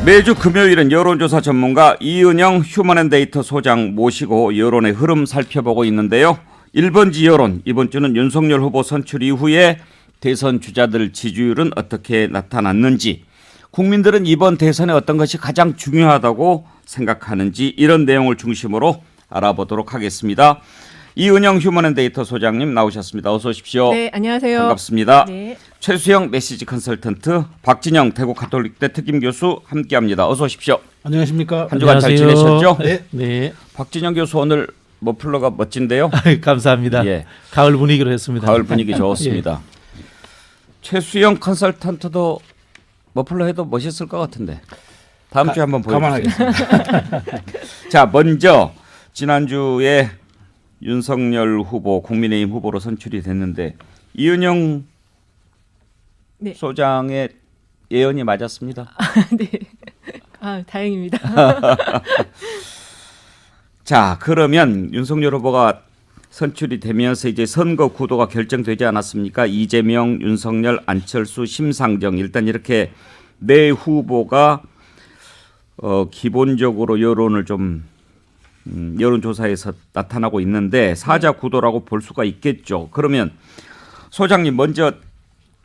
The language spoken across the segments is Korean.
매주 금요일은 여론조사 전문가 이은영 휴먼앤데이터 소장 모시고 여론의 흐름 살펴보고 있는데요. 1번지 여론, 이번 주는 윤석열 후보 선출 이후에 대선 주자들 지지율은 어떻게 나타났는지, 국민들은 이번 대선에 어떤 것이 가장 중요하다고 생각하는지, 이런 내용을 중심으로 알아보도록 하겠습니다. 이은영 휴먼앤데이터 소장님 나오셨습니다. 어서 오십시오. 네, 안녕하세요. 반갑습니다. 네. 최수영 메시지 컨설턴트, 박진영 대구 가톨릭대 특임 교수 함께합니다. 어서 오십시오. 안녕하십니까. 한 주간 잘 지내셨죠? 네. 네. 박진영 교수 오늘 머플러가 멋진데요. 감사합니다. 예. 가을 분위기로 했습니다. 가을 분위기 좋습니다. 최수영 컨설턴트도 머플러 해도 멋있을 것 같은데 다음 주에 한번 보여주세요. 감안하겠습니다. 자, 먼저 지난주에 윤석열 후보 국민의힘 후보로 선출이 됐는데 이은영 네. 소장의 예언이 맞았습니다. 네. 아, 다행입니다. 자, 그러면 윤석열 후보가 선출이 되면서 이제 선거 구도가 결정되지 않았습니까? 이재명, 윤석열, 안철수, 심상정, 일단 이렇게 네 후보가 기본적으로 여론을 좀 여론조사에서 나타나고 있는데 사자 구도라고 볼 수가 있겠죠. 그러면 소장님 먼저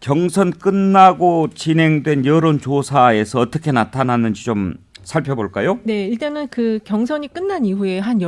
경선 끝나고 진행된 여론조사에서 어떻게 나타났는지 좀 살펴볼까요? 네, 일단은 그 경선이 끝난 이후에 한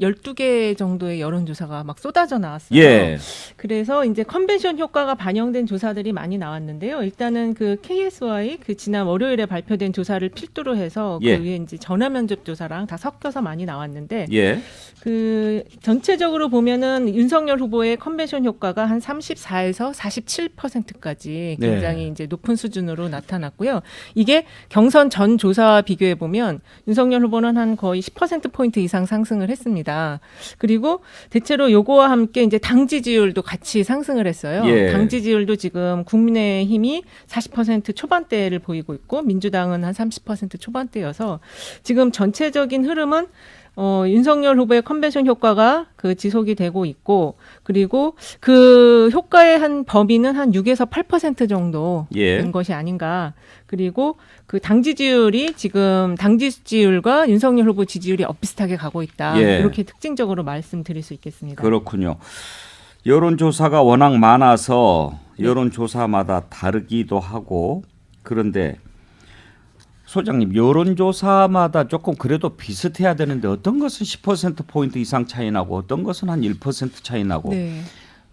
12개 정도의 여론조사가 막 쏟아져 나왔어요. 예. 그래서 이제 컨벤션 효과가 반영된 조사들이 많이 나왔는데요. 일단은 그 KSY 그 지난 월요일에 발표된 조사를 필두로 해서 예. 그 위에 이제 전화 면접 조사랑 다 섞여서 많이 나왔는데 예. 그 전체적으로 보면은 윤석열 후보의 컨벤션 효과가 한 34에서 47%까지 굉장히 이제 높은 수준으로 나타났고요. 이게 경선 전 조사와 비교해 보면 윤석열 후보는 한 거의 10%포인트 이상 상승을 했습니다. 그리고 대체로 요거와 함께 이제 당 지지율도 같이 상승을 했어요. 예. 당 지지율도 지금 국민의힘이 40% 초반대를 보이고 있고 민주당은 한 30% 초반대여서 지금 전체적인 흐름은 윤석열 후보의 컨벤션 효과가 그 지속이 되고 있고, 그리고 그 효과의 한 범위는 한 6에서 8% 정도 된 것이 아닌가. 그리고 그 당 지지율이 지금 당 지지율과 윤석열 후보 지지율이 엇비슷하게 가고 있다. 이렇게 특징적으로 말씀드릴 수 있겠습니다. 그렇군요. 여론조사가 워낙 많아서 여론조사마다 다르기도 하고, 그런데 소장님, 여론조사마다 조금 그래도 비슷해야 되는데 어떤 것은 10%포인트 이상 차이 나고 어떤 것은 한 1% 차이 나고 네.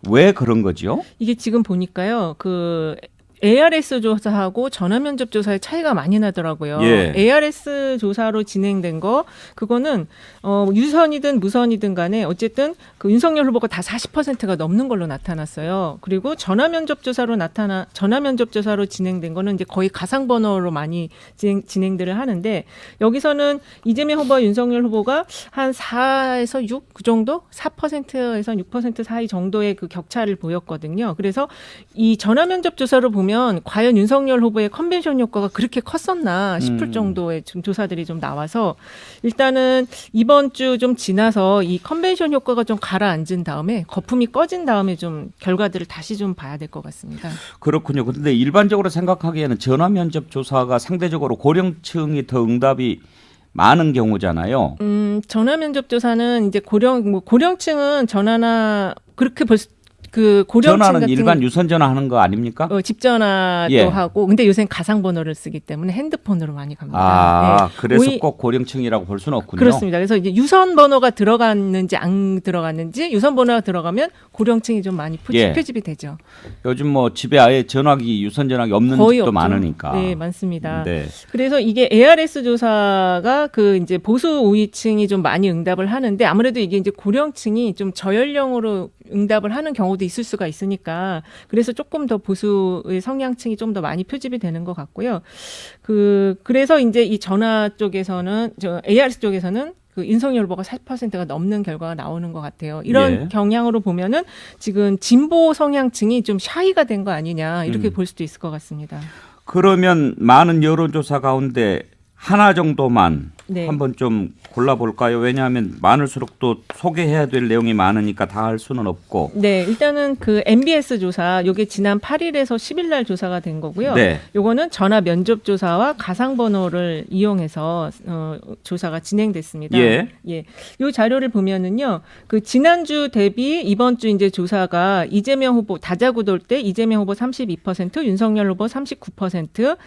왜 그런 거죠? 이게 지금 보니까요. 그 ARS 조사하고 전화 면접 조사의 차이가 많이 나더라고요. 예. ARS 조사로 진행된 거 그거는 유선이든 무선이든 간에 어쨌든 그 윤석열 후보가 다 40%가 넘는 걸로 나타났어요. 그리고 전화 면접 조사로 진행된 거는 이제 거의 가상 번호로 많이 진행들을 하는데, 여기서는 이재명 후보와 윤석열 후보가 한 4에서 6 그 정도 4%에서 6% 사이 정도의 그 격차를 보였거든요. 그래서 이 전화 면접 조사로 보면 과연 윤석열 후보의 컨벤션 효과가 그렇게 컸었나 싶을 정도의 좀 조사들이 좀 나와서, 일단은 이번 주 좀 지나서 이 컨벤션 효과가 좀 가라앉은 다음에 거품이 꺼진 다음에 좀 결과들을 다시 좀 봐야 될 것 같습니다. 그렇군요. 그런데 일반적으로 생각하기에는 전화 면접 조사가 상대적으로 고령층이 더 응답이 많은 경우잖아요. 전화 면접 조사는 이제 고령층은 전화나 그렇게 그 고령층 전화는 같은 일반 유선 전화 하는 거 아닙니까? 집 전화도 예. 하고, 근데 요새는 가상 번호를 쓰기 때문에 핸드폰으로 많이 갑니다. 아, 네. 그래서 꼭 고령층이라고 볼 수는 없군요. 그렇습니다. 그래서 이제 유선 번호가 들어갔는지 안 들어갔는지, 유선 번호가 들어가면 고령층이 좀 많이 표집이 되죠. 요즘 뭐 집에 아예 전화기 유선 전화기 없는 거의 집도 없죠. 많으니까. 네, 많습니다. 네. 그래서 이게 ARS 조사가 그 이제 보수 우위층이 좀 많이 응답을 하는데, 아무래도 이게 이제 고령층이 좀 저연령으로 응답을 하는 경우도 있을 수가 있으니까, 그래서 조금 더 보수의 성향층이 좀 더 많이 표집이 되는 것 같고요. 그래서 이제 이 전화 쪽에서는, ARS 쪽에서는 그 윤석열 후보가 40%가 넘는 결과가 나오는 것 같아요. 이런 경향으로 보면은 지금 진보 성향층이 좀 샤이가 된 거 아니냐, 이렇게 볼 수도 있을 것 같습니다. 그러면 많은 여론조사 가운데 하나 정도만 네. 한번 좀 골라볼까요? 왜냐하면 많을수록 또 소개해야 될 내용이 많으니까 다 할 수는 없고. 네, 일단은 그 MBS 조사, 요게 지난 8일에서 10일 날 조사가 된 거고요. 네. 요거는 전화 면접 조사와 가상 번호를 이용해서 조사가 진행됐습니다. 예. 예. 요 자료를 보면은요. 그 지난주 대비 이번 주 이제 조사가 이재명 후보 다자구 돌 때 이재명 후보 32%, 윤석열 후보 39%,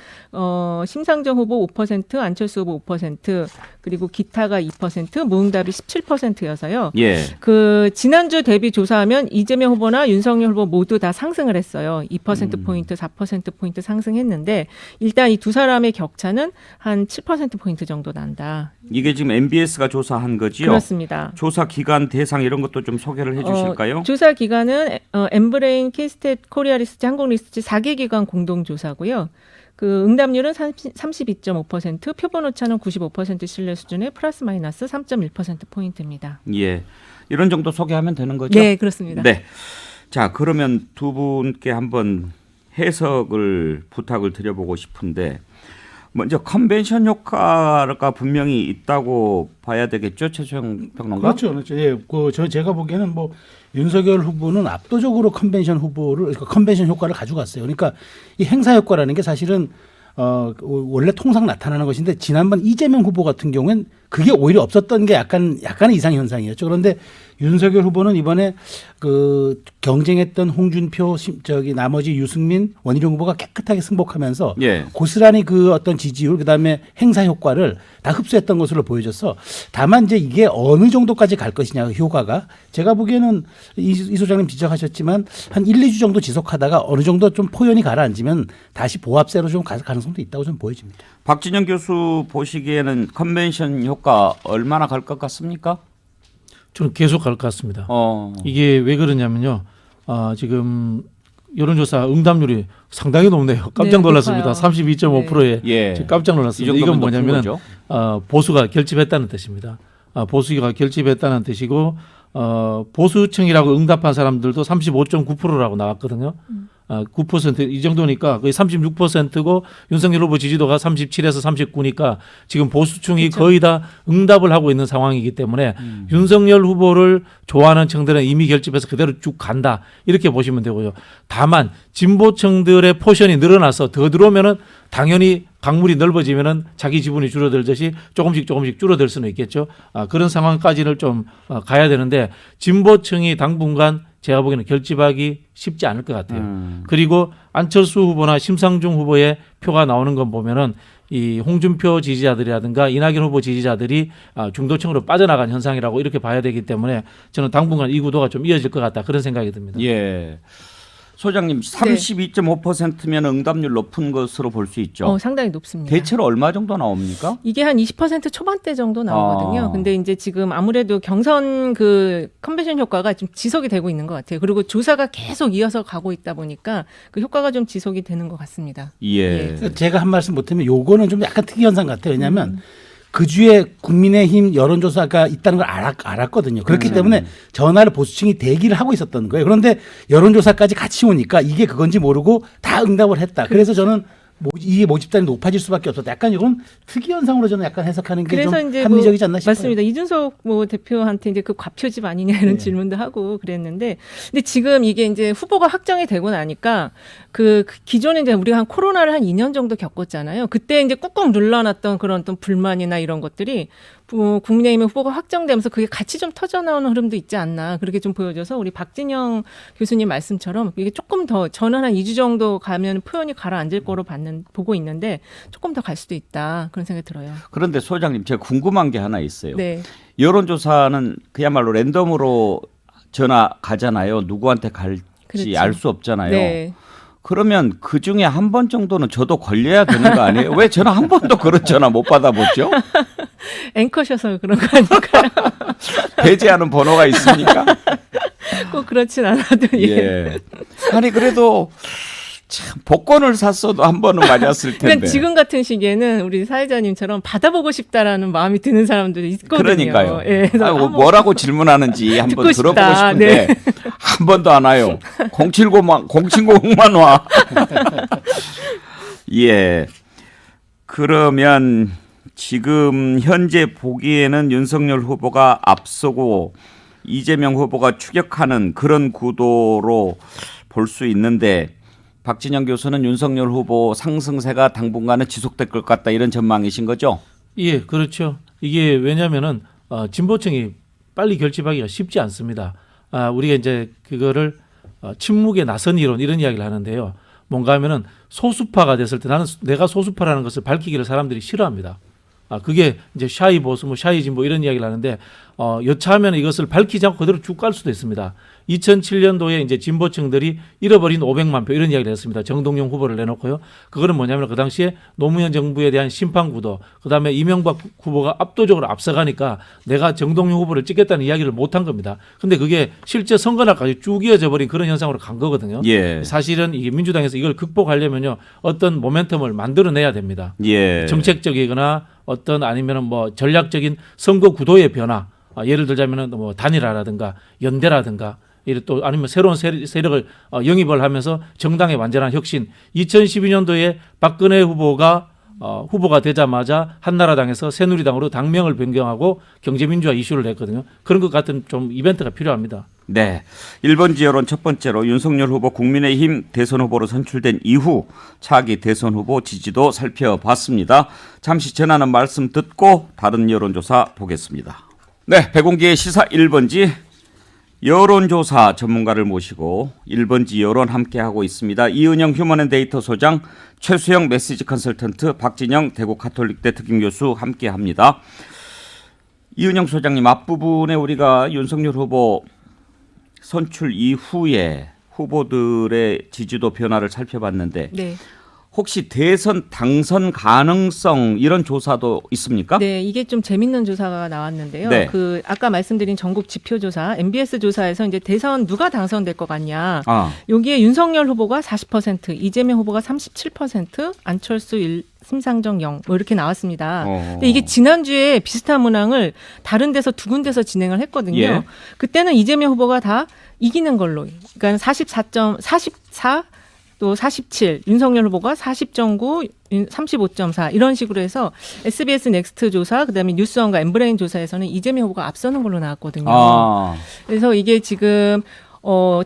심상정 후보 5%, 안철수 후보 5%, 그리고 기타가 2%, 무응답이 17%여서요. 예. 그 지난주 대비 조사하면 이재명 후보나 윤석열 후보 모두 다 상승을 했어요. 2%포인트, 4%포인트 상승했는데 일단 이 두 사람의 격차는 한 7%포인트 정도 난다. 이게 지금 MBS가 조사한 거지요? 그렇습니다. 조사 기간 대상 이런 것도 좀 소개를 해 주실까요? 조사 기관은 엠브레인, K스탯, 코리아 리서치, 한국 리서치 4개 기관 공동 조사고요. 그 응답률은 32.5%, 표본 오차는 95% 신뢰 수준의 플러스 마이너스 3.1%포인트입니다. 예. 이런 정도 소개하면 되는 거죠? 네, 그렇습니다. 네. 자, 그러면 두 분께 한번 해석을 부탁을 드려보고 싶은데 먼저 컨벤션 효과가 분명히 있다고 봐야 되겠죠, 최수영 평론가? 그렇죠, 그렇죠. 예, 제가 보기에는 뭐 윤석열 후보는 압도적으로 컨벤션 효과를 가져갔어요. 그러니까 이 행사 효과라는 게 사실은 원래 통상 나타나는 것인데 지난번 이재명 후보 같은 경우엔 그게 오히려 없었던 게 약간의 이상 현상이었죠. 그런데 윤석열 후보는 이번에 그 경쟁했던 홍준표, 나머지 유승민, 원희룡 후보가 깨끗하게 승복하면서 예. 고스란히 그 어떤 지지율 그다음에 행사 효과를 다 흡수했던 것으로 보여져서 다만 이제 이게 어느 정도까지 갈 것이냐 효과가 제가 보기에는 이 소장님 지적하셨지만 한 1, 2주 정도 지속하다가 어느 정도 좀 포연이 가라앉으면 다시 보합세로 좀 갈 가능성도 있다고 좀 보여집니다. 박진영 교수 보시기에는 컨벤션 효과 얼마나 갈 것 같습니까? 저는 계속 갈 것 같습니다. 어. 이게 왜 그러냐면요. 지금 여론조사 응답률이 상당히 높네요. 깜짝 네, 놀랐습니다. 높아요. 32.5%에 예. 깜짝 놀랐습니다. 이건 뭐냐면 거죠? 보수가 결집했다는 뜻입니다. 보수가 결집했다는 뜻이고 보수층이라고 응답한 사람들도 35.9%라고 나왔거든요. 9%이 정도니까 거의 36%고 윤석열 후보 지지도가 37에서 39니까 지금 보수층이 그렇죠. 거의 다 응답을 하고 있는 상황이기 때문에 윤석열 후보를 좋아하는 층들은 이미 결집해서 그대로 쭉 간다 이렇게 보시면 되고요. 다만 진보층들의 포션이 늘어나서 더 들어오면은 당연히 강물이 넓어지면은 자기 지분이 줄어들듯이 조금씩 줄어들 수는 있겠죠. 그런 상황까지는 좀 가야 되는데 진보층이 당분간 제가 보기에는 결집하기 쉽지 않을 것 같아요. 그리고 안철수 후보나 심상중 후보의 표가 나오는 건 보면은 이 홍준표 지지자들이라든가 이낙연 후보 지지자들이 중도층으로 빠져나간 현상이라고 이렇게 봐야 되기 때문에 저는 당분간 이 구도가 좀 이어질 것 같다 그런 생각이 듭니다. 예. 소장님 32.5%면 응답률 높은 것으로 볼 수 있죠. 상당히 높습니다. 대체로 얼마 정도 나옵니까? 이게 한 20% 초반대 정도 나오거든요. 근데 이제 지금 아무래도 경선 그 컨벤션 효과가 좀 지속이 되고 있는 것 같아요. 그리고 조사가 계속 이어서 가고 있다 보니까 그 효과가 좀 지속이 되는 것 같습니다. 예. 제가 한 말씀 못하면 요거는 좀 약간 특이 현상 같아요. 왜냐하면 그 주에 국민의힘 여론조사가 있다는 걸 알았거든요. 그렇기 때문에 전화를 보수층이 대기를 하고 있었던 거예요. 그런데 여론조사까지 같이 오니까 이게 그건지 모르고 다 응답을 했다. 그래서 저는 이 모집단이 높아질 수밖에 없었다. 약간 이건 특이 현상으로 저는 약간 해석하는 게 좀 합리적이지 않나 싶어요. 맞습니다. 이준석 대표한테 이제 그 과표집 아니냐 이런 질문도 하고 그랬는데, 근데 지금 이게 이제 후보가 확정이 되고 나니까 그 기존에 이제 우리가 코로나를 한 2년 정도 겪었잖아요. 그때 이제 꾹꾹 눌러놨던 그런 어떤 불만이나 이런 것들이 국민의힘 후보가 확정되면서 그게 같이 좀 터져나오는 흐름도 있지 않나 그렇게 좀 보여져서 우리 박진영 교수님 말씀처럼 이게 조금 더 저는 한 2주 정도 가면 표현이 가라앉을 거로 보고 있는데 조금 더 갈 수도 있다 그런 생각이 들어요. 그런데 소장님 제가 궁금한 게 하나 있어요. 네. 여론조사는 그야말로 랜덤으로 전화 가잖아요. 누구한테 갈지 그렇죠. 알 수 없잖아요. 네. 그러면 그 중에 한 번 정도는 저도 걸려야 되는 거 아니에요? 왜 전화 한 번도 그런 전화 못 받아보죠? 앵커셔서 그런 거 아닐까요? 배제하는 번호가 있습니까? 꼭 그렇진 않아도 예. 아니 그래도 참 복권을 샀어도 한 번은 맞았을 텐데. 그러니까 지금 같은 시기에는 우리 사회자님처럼 받아보고 싶다라는 마음이 드는 사람들이 있거든요. 그러니까요. 예, 그래서 뭐라고 질문하는지 한번 듣고 들어보고 싶다. 싶은데 네. 한 번도 안 와요. 070만 와. 예. 그러면 지금 현재 보기에는 윤석열 후보가 앞서고 이재명 후보가 추격하는 그런 구도로 볼 수 있는데 박진영 교수는 윤석열 후보 상승세가 당분간은 지속될 것 같다 이런 전망이신 거죠? 예, 그렇죠. 이게 왜냐하면은 진보층이 빨리 결집하기가 쉽지 않습니다. 우리가 이제 그거를 침묵의 나선 이론 이런 이야기를 하는데요. 뭔가 하면은 소수파가 됐을 때 나는 내가 소수파라는 것을 밝히기를 사람들이 싫어합니다. 그게 이제 샤이 보수, 뭐 샤이 진보 이런 이야기를 하는데 여차하면 이것을 밝히지 않고 그대로 쭉 갈 수도 있습니다. 2007년도에 이제 진보층들이 잃어버린 500만 표 이런 이야기를 했습니다. 정동영 후보를 내놓고요. 그거는 뭐냐면 그 당시에 노무현 정부에 대한 심판 구도, 그다음에 이명박 후보가 압도적으로 앞서가니까 내가 정동영 후보를 찍겠다는 이야기를 못한 겁니다. 근데 그게 실제 선거날까지 쭉 이어져 버린 그런 현상으로 간 거거든요. 예. 사실은 이게 민주당에서 이걸 극복하려면요 어떤 모멘텀을 만들어내야 됩니다. 예. 정책적이거나 어떤 아니면은 뭐 전략적인 선거 구도의 변화, 예를 들자면은 뭐 단일화라든가 연대라든가 이런 또 아니면 새로운 세력을 영입을 하면서 정당의 완전한 혁신. 2012년도에 박근혜 후보가 후보가 되자마자 한나라당에서 새누리당으로 당명을 변경하고 경제민주화 이슈를 냈거든요. 그런 것 같은 좀 이벤트가 필요합니다. 네. 1번지 여론 첫 번째로 윤석열 후보 국민의힘 대선 후보로 선출된 이후 차기 대선 후보 지지도 살펴봤습니다. 잠시 전하는 말씀 듣고 다른 여론조사 보겠습니다. 네. 백운기의 시사 1번지 여론조사 전문가를 모시고 1번지 여론 함께하고 있습니다. 이은영 휴먼앤데이터 소장, 최수영 메시지 컨설턴트, 박진영 대구 가톨릭대 특임교수 함께합니다. 이은영 소장님, 앞부분에 우리가 윤석열 후보 선출 이후에 후보들의 지지도 변화를 살펴봤는데 네. 혹시 대선 당선 가능성 이런 조사도 있습니까? 네, 이게 좀 재밌는 조사가 나왔는데요. 네. 그 아까 말씀드린 전국 지표 조사, MBS 조사에서 이제 대선 누가 당선될 것 같냐. 여기에 윤석열 후보가 40%, 이재명 후보가 37%, 안철수 심상정 0, 뭐 이렇게 나왔습니다. 근데 이게 지난주에 비슷한 문항을 다른 데서 두 군데서 진행을 했거든요. 예. 그때는 이재명 후보가 다 이기는 걸로. 그러니까 44, 또 47, 윤석열 후보가 40.9, 35.4 이런 식으로 해서 SBS 넥스트 조사, 그다음에 뉴스원과 엠브레인 조사에서는 이재명 후보가 앞서는 걸로 나왔거든요. 그래서 이게 지금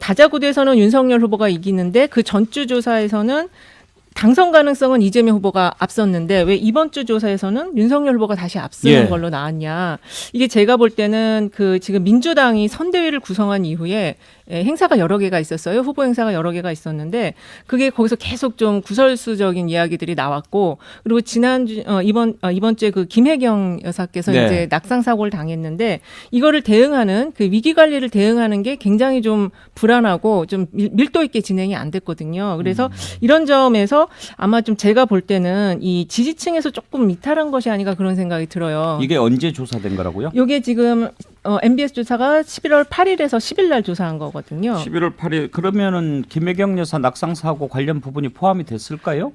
다자구도에서는 윤석열 후보가 이기는데 그 전주 조사에서는 당선 가능성은 이재명 후보가 앞섰는데 왜 이번 주 조사에서는 윤석열 후보가 다시 앞서는 걸로 나왔냐. 이게 제가 볼 때는 그 지금 민주당이 선대위를 구성한 이후에 행사가 여러 개가 있었어요. 후보 행사가 여러 개가 있었는데 그게 거기서 계속 좀 구설수적인 이야기들이 나왔고 그리고 지난주 이번 주에 그 김혜경 여사께서 네. 이제 낙상 사고를 당했는데 이거를 대응하는 그 위기 관리를 대응하는 게 굉장히 좀 불안하고 좀 밀도 있게 진행이 안 됐거든요. 그래서 이런 점에서 아마 좀 제가 볼 때는 이 지지층에서 조금 이탈한 것이 아닌가 그런 생각이 들어요. 이게 언제 조사된 거라고요? 이게 지금 MBS 조사가 11월 8일에서 10일 날 조사한 거거든요. 11월 8일 그러면은 김혜경 여사 낙상 사고 관련 부분이 포함이 됐을까요?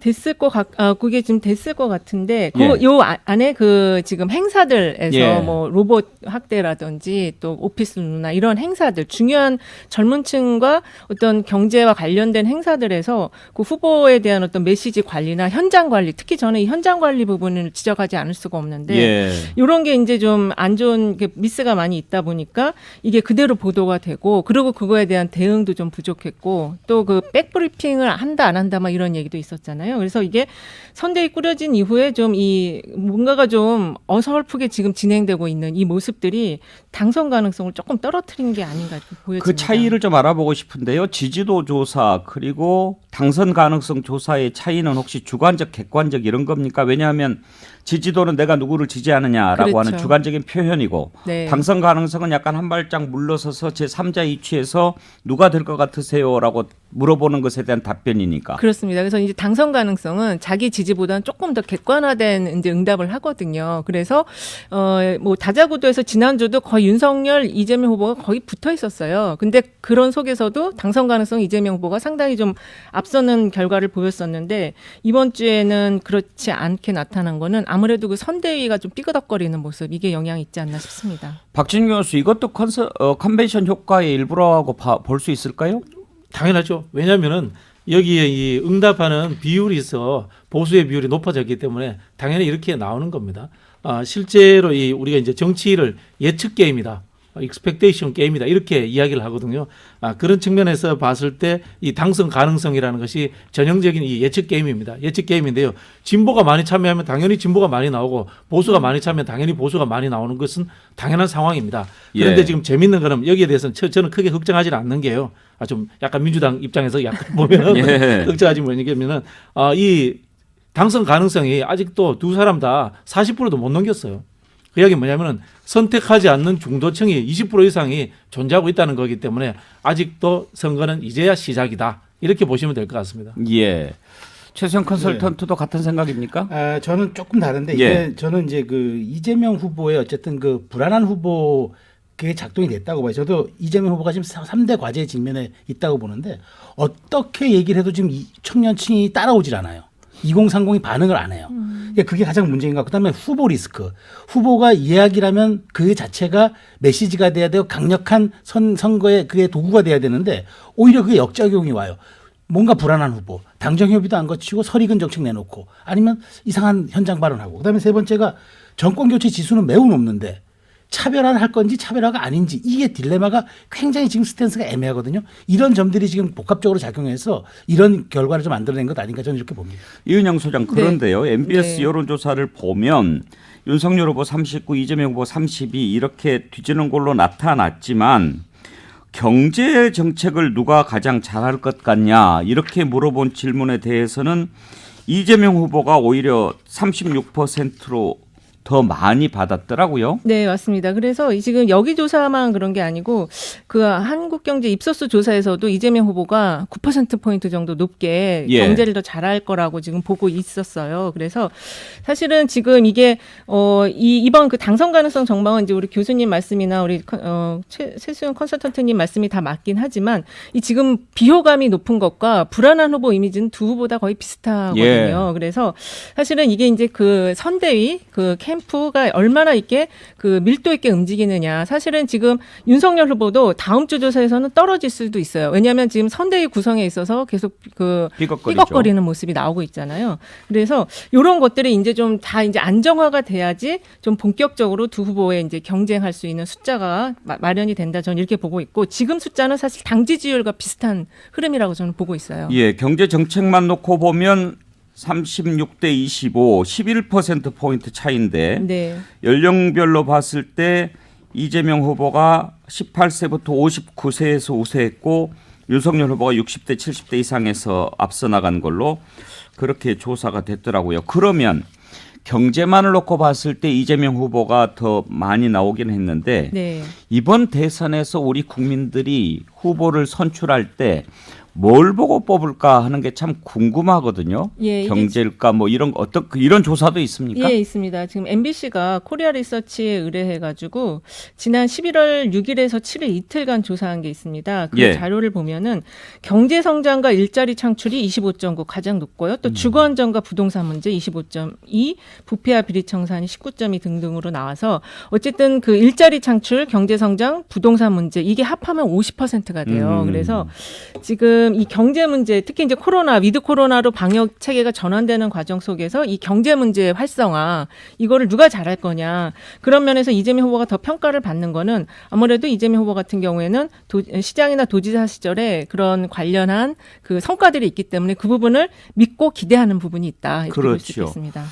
그게 지금 됐을 것 같은데 예. 요 안에 그 지금 행사들에서 예. 뭐 로봇 학대라든지 또 오피스 누나 이런 행사들 중요한 젊은층과 어떤 경제와 관련된 행사들에서 그 후보에 대한 어떤 메시지 관리나 현장 관리 특히 저는 이 현장 관리 부분을 지적하지 않을 수가 없는데 예. 이런 게 이제 좀 안 좋은 미스가 많이 있다 보니까 이게 그대로 보도가 되고 그리고 그거에 대한 대응도 좀 부족했고 또 그 백브리핑을 한다 안 한다 막 이런 얘기도 있었잖아요. 그래서 이게 선대위 꾸려진 이후에 좀 이 뭔가가 좀 어설프게 지금 진행되고 있는 이 모습들이 당선 가능성을 조금 떨어뜨린 게 아닌가 보여집니다. 그 차이를 좀 알아보고 싶은데요. 지지도 조사 그리고 당선 가능성 조사의 차이는 혹시 주관적, 객관적 이런 겁니까? 왜냐하면 지지도는 내가 누구를 지지하느냐라고 그렇죠. 하는 주관적인 표현이고 네. 당선 가능성은 약간 한 발짝 물러서서 제3자 이취해서 누가 될 것 같으세요라고 물어보는 것에 대한 답변이니까. 그렇습니다. 그래서 이제 당선 가능성은 자기 지지보다는 조금 더 객관화된 이제 응답을 하거든요. 그래서 뭐 다자구도에서 지난주도 거의 윤석열, 이재명 후보가 거의 붙어 있었어요. 근데 그런 속에서도 당선 가능성 이재명 후보가 상당히 좀 앞서는 결과를 보였었는데 이번 주에는 그렇지 않게 나타난 거는 아무래도 그 선대위가 좀 삐그덕거리는 모습 이게 영향이 있지 않나 싶습니다. 박진영 교수 이것도 컨벤션 효과의 일부라고 볼 수 있을까요? 당연하죠. 왜냐하면은 여기에 이 응답하는 비율이 있어 보수의 비율이 높아졌기 때문에 당연히 이렇게 나오는 겁니다. 실제로 이 우리가 이제 정치를 예측 게임이다. 익스펙테이션 게임이다 이렇게 이야기를 하거든요. 그런 측면에서 봤을 때 이 당선 가능성이라는 것이 전형적인 이 예측 게임입니다. 예측 게임인데요. 진보가 많이 참여하면 당연히 진보가 많이 나오고 보수가 많이 참여하면 당연히 보수가 많이 나오는 것은 당연한 상황입니다. 그런데 예. 지금 재밌는 거는 여기에 대해서는 저는 크게 걱정하지는 않는 게요. 좀 약간 민주당 입장에서 약간 보면은 예. 걱정하지 뭐냐면은 이 당선 가능성이 아직도 두 사람 다 40%도 못 넘겼어요. 그 이야기 뭐냐면은 선택하지 않는 중도층이 20% 이상이 존재하고 있다는 거기 때문에 아직도 선거는 이제야 시작이다. 이렇게 보시면 될 것 같습니다. 예. 최수영 컨설턴트도 같은 생각입니까? 저는 조금 다른데 예. 이게 저는 이제 그 이재명 후보의 어쨌든 그 불안한 후보 그게 작동이 됐다고 봐요. 저도 이재명 후보가 지금 3대 과제에 직면해 있다고 보는데 어떻게 얘기를 해도 지금 이 청년층이 따라오질 않아요. 2030이 반응을 안 해요. 그러니까 그게 가장 문제인 것 같고 그다음에 후보 리스크. 후보가 이야기라면 그 자체가 메시지가 돼야 되고 강력한 선거의 그게 도구가 돼야 되는데 오히려 그게 역작용이 와요. 뭔가 불안한 후보, 당정협의도 안 거치고 설익은 정책 내놓고 아니면 이상한 현장 발언하고 그다음에 세 번째가 정권 교체 지수는 매우 높는데 차별화를 할 건지 차별화가 아닌지 이게 딜레마가 굉장히 지금 스탠스가 애매하거든요. 이런 점들이 지금 복합적으로 작용해서 이런 결과를 좀 만들어낸 것 아닌가 저는 이렇게 봅니다. 이은영 소장 그런데요. MBS 네. 여론조사를 보면 윤석열 후보 39, 이재명 후보 32 이렇게 뒤지는 걸로 나타났지만 경제 정책을 누가 가장 잘할 것 같냐 이렇게 물어본 질문에 대해서는 이재명 후보가 오히려 36%로 더 많이 받았더라고요. 네, 맞습니다. 그래서 지금 여기 조사만 그런 게 아니고 그 한국경제 입소스 조사에서도 이재명 후보가 9%포인트 정도 높게 예. 경제를 더 잘할 거라고 지금 보고 있었어요. 그래서 사실은 지금 이게 이번 그 당선 가능성 전망은 이제 우리 교수님 말씀이나 우리 최수영 컨설턴트님 말씀이 다 맞긴 하지만 이 지금 비호감이 높은 것과 불안한 후보 이미지는 두 후보 다 거의 비슷하거든요. 예. 그래서 사실은 이게 이제 그 선대위 그 캠프가 얼마나 있게 그 밀도 있게 움직이느냐. 사실은 지금 윤석열 후보도 다음 주 조사에서는 떨어질 수도 있어요. 왜냐하면 지금 선대위 구성에 있어서 계속 그 삐걱거리는 모습이 나오고 있잖아요. 그래서 이런 것들이 이제 좀 다 이제 안정화가 돼야지 좀 본격적으로 두 후보의 이제 경쟁할 수 있는 숫자가 마련이 된다. 저는 이렇게 보고 있고 지금 숫자는 사실 당 지지율과 비슷한 흐름이라고 저는 보고 있어요. 예, 경제 정책만 놓고 보면 36대 25, 11%포인트 차이인데 네. 연령별로 봤을 때 이재명 후보가 18세부터 59세에서 우세했고 윤석열 후보가 60대 70대 이상에서 앞서 나간 걸로 그렇게 조사가 됐더라고요. 그러면 경제만을 놓고 봤을 때 이재명 후보가 더 많이 나오긴 했는데 네. 이번 대선에서 우리 국민들이 후보를 선출할 때 뭘 보고 뽑을까 하는 게 참 궁금하거든요. 예, 경제일까 뭐 이런 이런 조사도 있습니까? 예, 있습니다. 지금 MBC가 코리아 리서치에 의뢰해가지고 지난 11월 6일에서 7일 이틀간 조사한 게 있습니다. 그 예. 자료를 보면은 경제 성장과 일자리 창출이 25.9 가장 높고요. 또 주거 안정과 부동산 문제 25.2, 부패와 비리 청산이 19.2 등등으로 나와서 어쨌든 그 일자리 창출, 경제 성장, 부동산 문제 이게 합하면 50%가 돼요. 그래서 지금 이 경제 문제, 특히 이제 위드 코로나로 방역 체계가 전환되는 과정 속에서 이 경제 문제의 활성화, 이거를 누가 잘할 거냐. 그런 면에서 이재명 후보가 더 평가를 받는 거는 아무래도 이재명 후보 같은 경우에는 시장이나 도지사 시절에 그런 관련한 그 성과들이 있기 때문에 그 부분을 믿고 기대하는 부분이 있다. 이렇게 볼 수 그렇죠. 있겠습니다.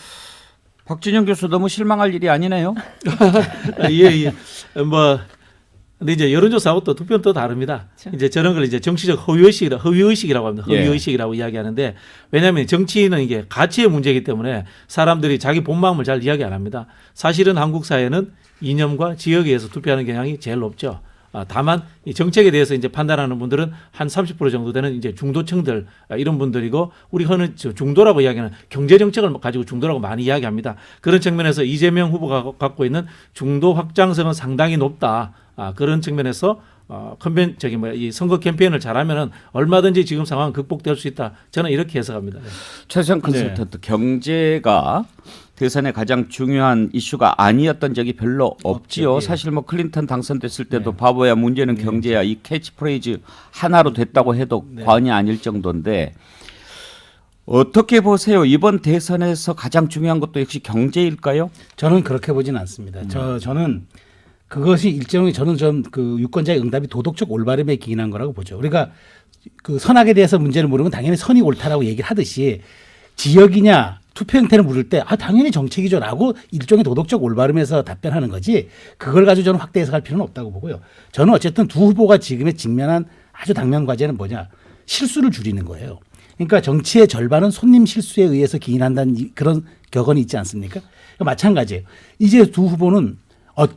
박진영 교수 너무 실망할 일이 아니네요. 예. 근데 이제 여론조사하고 또 투표는 또 다릅니다. 그렇죠. 이제 저런 걸 이제 정치적 허위의식이라고 합니다. 예. 허위의식이라고 이야기하는데 왜냐하면 정치는 이게 가치의 문제이기 때문에 사람들이 자기 본마음을 잘 이야기 안 합니다. 사실은 한국 사회는 이념과 지역에 의해서 투표하는 경향이 제일 높죠. 다만 이 정책에 대해서 이제 판단하는 분들은 한 30% 정도 되는 이제 중도층들 이런 분들이고 우리 흔히 중도라고 이야기하는 경제 정책을 가지고 중도라고 많이 이야기합니다. 그런 측면에서 이재명 후보가 갖고 있는 중도 확장성은 상당히 높다. 그런 측면에서 이 선거 캠페인을 잘하면은 얼마든지 지금 상황 극복될 수 있다. 저는 이렇게 해석합니다. 최수영 컨설턴트 경제가 대선의 가장 중요한 이슈가 아니었던 적이 별로 없지요. 예. 사실 뭐 클린턴 당선됐을 때도 바보야 문제는 경제야 이 캐치프레이즈 하나로 됐다고 해도 과언이 아닐 정도인데 어떻게 보세요? 이번 대선에서 가장 중요한 것도 역시 경제일까요? 저는 그렇게 보진 않습니다. 저는 그것이 일종의 저는 좀 그 유권자의 응답이 도덕적 올바름에 기인한 거라고 보죠. 우리가 그 선악에 대해서 문제를 물으면 당연히 선이 옳다라고 얘기를 하듯이 지역이냐 투표 형태를 물을 때 당연히 정책이죠라고 일종의 도덕적 올바름에서 답변하는 거지 그걸 가지고 저는 확대 해석할 필요는 없다고 보고요. 저는 어쨌든 두 후보가 지금에 직면한 아주 당면 과제는 뭐냐 실수를 줄이는 거예요. 그러니까 정치의 절반은 손님 실수에 의해서 기인한다는 그런 격언이 있지 않습니까? 그러니까 마찬가지예요. 이제 두 후보는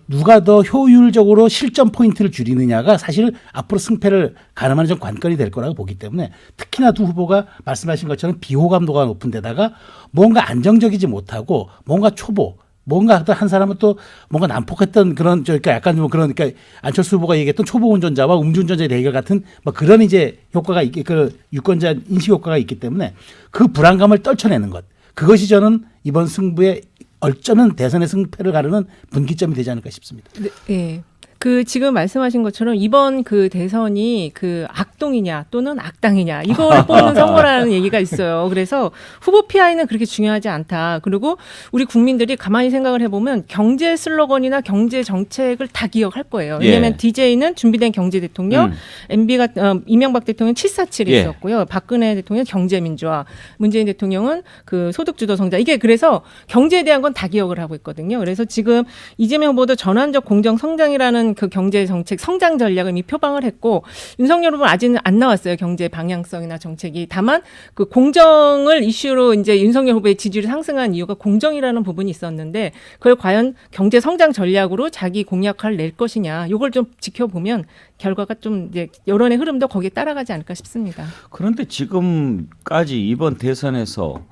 누가 더 효율적으로 실점 포인트를 줄이느냐가 사실 앞으로 승패를 가늠하는 좀 관건이 될 거라고 보기 때문에 특히나 두 후보가 말씀하신 것처럼 비호감도가 높은 데다가 뭔가 안정적이지 못하고 뭔가 초보 뭔가 한 사람은 또 뭔가 난폭했던 그런 그러니까 약간 좀 그러니까 안철수 후보가 얘기했던 초보 운전자와 음주운전자의 대결 같은 뭐 그런 이제 효과가 있기 그 유권자 인식 효과가 있기 때문에 그 불안감을 떨쳐내는 것 그것이 저는 이번 승부의 어쩌면 대선의 승패를 가르는 분기점이 되지 않을까 싶습니다. 네. 네. 그 지금 말씀하신 것처럼 이번 그 대선이 그 악동이냐 또는 악당이냐 이걸 뽑는 선거라는 얘기가 있어요. 그래서 후보 PI는 그렇게 중요하지 않다. 그리고 우리 국민들이 가만히 생각을 해보면 경제 슬로건이나 경제 정책을 다 기억할 거예요. 왜냐하면 DJ는 준비된 경제 대통령, MB가 이명박 대통령 747이 있었고요. 박근혜 대통령 경제민주화, 문재인 대통령은 그 소득주도 성장. 이게 그래서 경제에 대한 건 다 기억을 하고 있거든요. 그래서 지금 이재명 후보도 전환적 공정 성장이라는 그 경제 정책 성장 전략을 이미 표방을 했고 윤석열 후보는 아직은 안 나왔어요. 경제 방향성이나 정책이. 다만 그 공정을 이슈로 이제 윤석열 후보의 지지율이 상승한 이유가 공정이라는 부분이 있었는데 그걸 과연 경제 성장 전략으로 자기 공약을 낼 것이냐. 이걸 좀 지켜보면 결과가 좀 이제 여론의 흐름도 거기에 따라가지 않을까 싶습니다. 그런데 지금까지 이번 대선에서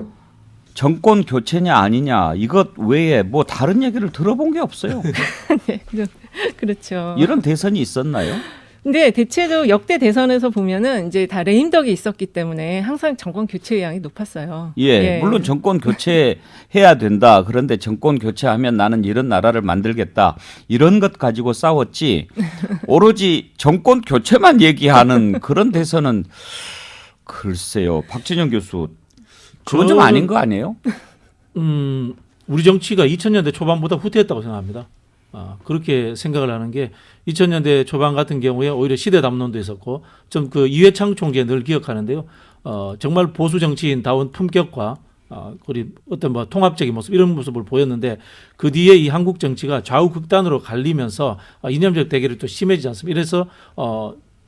정권 교체냐 아니냐 이것 외에 뭐 다른 얘기를 들어본 게 없어요. 네, 그렇죠. 이런 대선이 있었나요? 근데 대체로 역대 대선에서 보면은 이제 다 레임덕이 있었기 때문에 항상 정권 교체 의향이 높았어요. 예, 물론 정권 교체해야 된다. 그런데 정권 교체하면 나는 이런 나라를 만들겠다. 이런 것 가지고 싸웠지. 오로지 정권 교체만 얘기하는 그런 대선은 글쎄요. 박진영 교수. 그건 좀 아닌 거 아니에요? 우리 정치가 2000년대 초반보다 후퇴했다고 생각합니다. 그렇게 생각을 하는 게 2000년대 초반 같은 경우에 오히려 시대 담론도 있었고 좀 그 이회창 총재 늘 기억하는데요. 정말 보수 정치인다운 품격과 그리고 어떤 뭐 통합적인 모습 이런 모습을 보였는데 그 뒤에 이 한국 정치가 좌우 극단으로 갈리면서 이념적 대결이 또 심해지지 않습니까? 이래서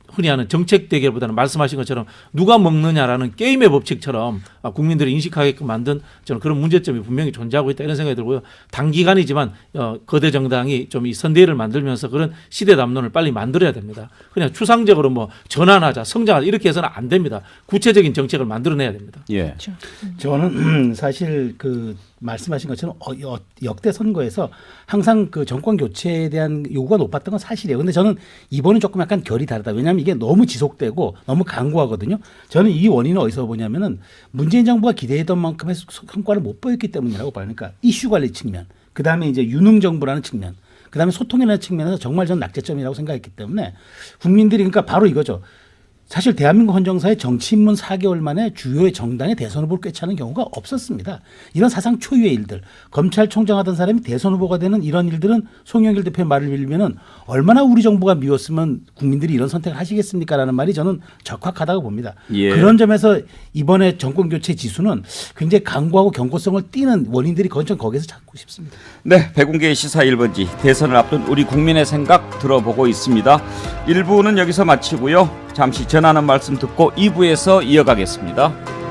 흔히 하는 정책 대결보다는 말씀하신 것처럼 누가 먹느냐라는 게임의 법칙처럼 국민들이 인식하게끔 만든 저는 그런 문제점이 분명히 존재하고 있다 이런 생각이 들고요. 단기간이지만 거대 정당이 좀 이 선대위를 만들면서 그런 시대 담론을 빨리 만들어야 됩니다. 그냥 추상적으로 뭐 전환하자, 성장하자 이렇게 해서는 안 됩니다. 구체적인 정책을 만들어내야 됩니다. 예. 그렇죠. 저는 사실 그 말씀하신 것처럼 역대 선거에서 항상 그 정권 교체에 대한 요구가 높았던 건 사실이에요. 근데 저는 이번은 조금 약간 결이 다르다. 왜냐하면 이게 너무 지속되고 너무 강고하거든요. 저는 이 원인은 어디서 보냐면은 문재인 정부가 기대했던 만큼의 성과를 못 보였기 때문이라고 봐요. 그러니까 이슈 관리 측면, 그 다음에 이제 유능 정부라는 측면, 그 다음에 소통이라는 측면에서 정말 저는 낙제점이라고 생각했기 때문에 국민들이 그러니까 바로 이거죠. 사실 대한민국 헌정사의 정치 입문 4개월 만에 주요의 정당의 대선 후보를 꿰차는 경우가 없었습니다. 이런 사상 초유의 일들. 검찰총장 하던 사람이 대선 후보가 되는 이런 일들은 송영길 대표의 말을 빌리면은 얼마나 우리 정부가 미웠으면 국민들이 이런 선택을 하시겠습니까라는 말이 저는 적확하다고 봅니다. 예. 그런 점에서 이번에 정권 교체 지수는 굉장히 강고하고 경고성을 띠는 원인들이 전 거기에서 찾고 싶습니다. 네, 백운계의 시사 1번지 대선을 앞둔 우리 국민의 생각 들어보고 있습니다. 1부는 여기서 마치고요. 잠시 전하는 말씀 듣고 2부에서 이어가겠습니다.